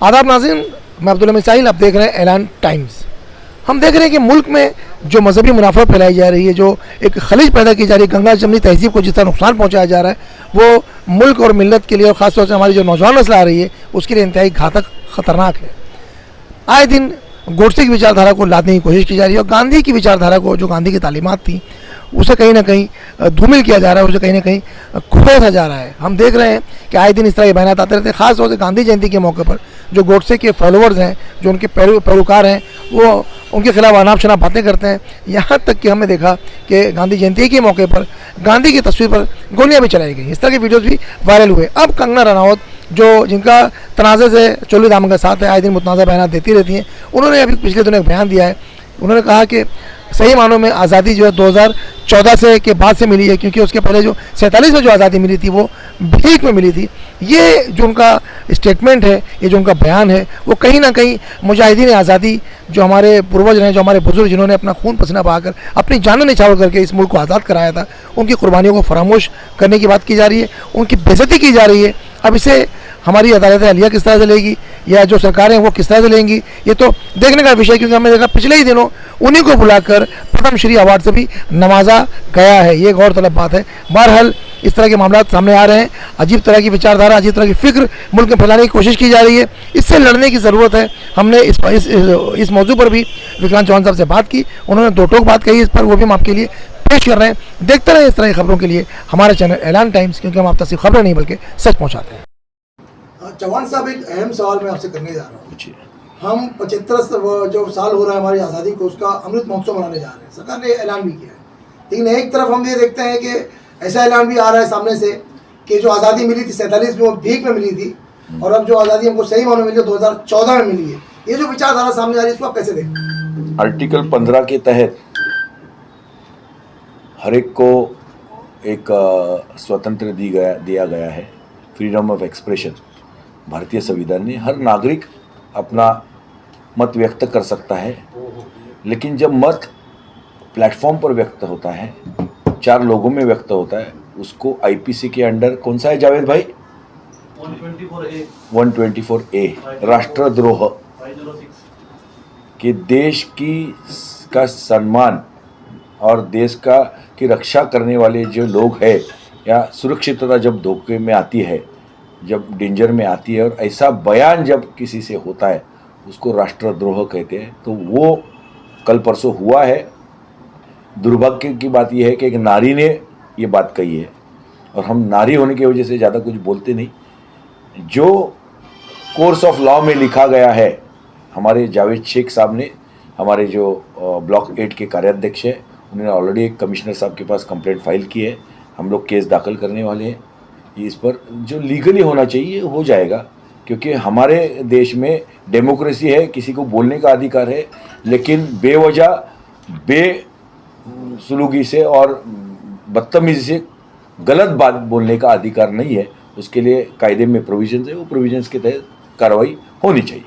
आदाब नाज़रीन, मैं अब्दुल हमीद साहिल, आप देख रहे हैं ऐलान टाइम्स। हम देख रहे हैं कि मुल्क में जो मजहबी मुनाफा फैलाई जा रही है, जो एक खलीज पैदा की जा रही है, गंगा जमनी तहजीब को जितना नुकसान पहुंचाया जा रहा है, वो मुल्क और मिल्लत के लिए और ख़ासतौर से हमारी जो नौजवान नस्ल आ रही है उसके लिए इंतहाई घातक ख़तरनाक है। आए दिन गोडसे की विचारधारा को लादने की कोशिश की जा रही है और गांधी की विचारधारा को, जो गांधी की तालीमात थी, उसे कहीं ना कहीं धूमिल किया जा रहा है, उसे कहीं ना कहीं खोया जा रहा है। हम देख रहे हैं कि आए दिन इस तरह के बयान आते रहते हैं। ख़ास तौर से गांधी जयंती के मौके पर जो गोडसे के फॉलोअर्स हैं, जो उनके पैरोकार हैं, वो उनके खिलाफ अनाप शनाप बातें करते हैं। यहाँ तक कि हमने देखा कि गांधी जयंती के मौके पर गांधी की तस्वीर पर गोलियाँ भी चलाई गई। इस तरह के वीडियोज़ भी वायरल हुए। अब कंगना रनौत, जो जिनका तनाज़े से चोली दामन का साथ है, आए दिन मुतनाज़ा बयान देती रहती हैं, उन्होंने अभी पिछले दिनों एक बयान दिया है। उन्होंने कहा कि सही मानों में आज़ादी जो है 2014 से के बाद से मिली है, क्योंकि उसके पहले जो 47 में जो आज़ादी मिली थी वो भीख में मिली थी। ये जो उनका स्टेटमेंट है, ये जो उनका बयान है, वो कहीं ना कहीं मुजाहिदीन आज़ादी, जो हमारे पूर्वज हैं, जो हमारे बुजुर्ग जिन्होंने अपना खून पसीना बहाकर अपनी जानें निछावर करके इस मुल्क को आज़ाद कराया था, उनकी कुर्बानियों को फरामोश करने की बात की जा रही है, उनकी बेइज्जती की जा रही है। अब इसे हमारी अदालत अलिया किस तरह से लेगी या जो सरकारें वो किस तरह से लेंगी, ये तो देखने का विषय, क्योंकि हमने देखा पिछले ही दिनों उन्हीं को बुलाकर पद्म श्री अवार्ड से भी नवाजा गया है। ये गौरतलब बात है। बहरहाल इस तरह के मामला सामने आ रहे हैं। अजीब तरह की विचारधारा, अजीब तरह की फिक्र मुल्क में फैलाने की कोशिश की जा रही है। इससे लड़ने की ज़रूरत है। हमने इस मौजू पर भी विक्रांत चौहान साहब से बात की। उन्होंने दो टोक बात कही इस पर, वो भी हम आपके लिए पेश कर रहे हैं। देखते रहे इस तरह की खबरों के लिए हमारे चैनल ऐलान टाइम्स, क्योंकि हम आप तक सिर्फ खबरें नहीं बल्कि सच पहुँचाते हैं। चौहान साहब, एक अहम सवाल मैं आपसे करने जा रहा हूँ। हम 75 जो साल हो रहा है हमारी आज़ादी को, उसका अमृत महोत्सव मनाने जा रहे हैं। सरकार ने ऐलान भी किया है, लेकिन एक तरफ हम ये देखते हैं कि ऐसा ऐलान भी आ रहा है सामने से कि जो आज़ादी मिली थी 47 में वो भीख में मिली थी, और अब जो आज़ादी हमको सही मानों में मिली 2014 में मिली है। ये जो विचारधारा सामने आ रही है, इसको आप कैसे देखते हैं? आर्टिकल 15 के तहत हर एक को एक स्वतंत्र दिया गया है, फ्रीडम ऑफ एक्सप्रेशन। भारतीय संविधान ने हर नागरिक अपना मत व्यक्त कर सकता है, लेकिन जब मत प्लेटफॉर्म पर व्यक्त होता है, 4 लोगों में व्यक्त होता है, उसको आईपीसी के अंडर कौन सा है जावेद भाई? 124A राष्ट्रद्रोह कि देश का सम्मान और देश की रक्षा करने वाले जो लोग हैं, या सुरक्षितता जब धोखे में आती है, जब डेंजर में आती है, और ऐसा बयान जब किसी से होता है, उसको राष्ट्रद्रोह कहते हैं। तो वो कल परसों हुआ है। दुर्भाग्य की बात यह है कि एक नारी ने ये बात कही है, और हम नारी होने की वजह से ज़्यादा कुछ बोलते नहीं। जो कोर्स ऑफ लॉ में लिखा गया है, हमारे जावेद शेख साहब ने, हमारे जो ब्लॉक 8 के कार्याध्यक्ष हैं, उन्होंने ऑलरेडी एक कमिश्नर साहब के पास कंप्लेंट फाइल की है। हम लोग केस दाखिल करने वाले हैं। इस पर जो लीगली होना चाहिए हो जाएगा, क्योंकि हमारे देश में डेमोक्रेसी है, किसी को बोलने का अधिकार है, लेकिन बेवजह बेसुलूकी से और बदतमीजी से गलत बात बोलने का अधिकार नहीं है। उसके लिए कायदे में प्रोविजंस है, वो प्रोविजंस के तहत कार्रवाई होनी चाहिए।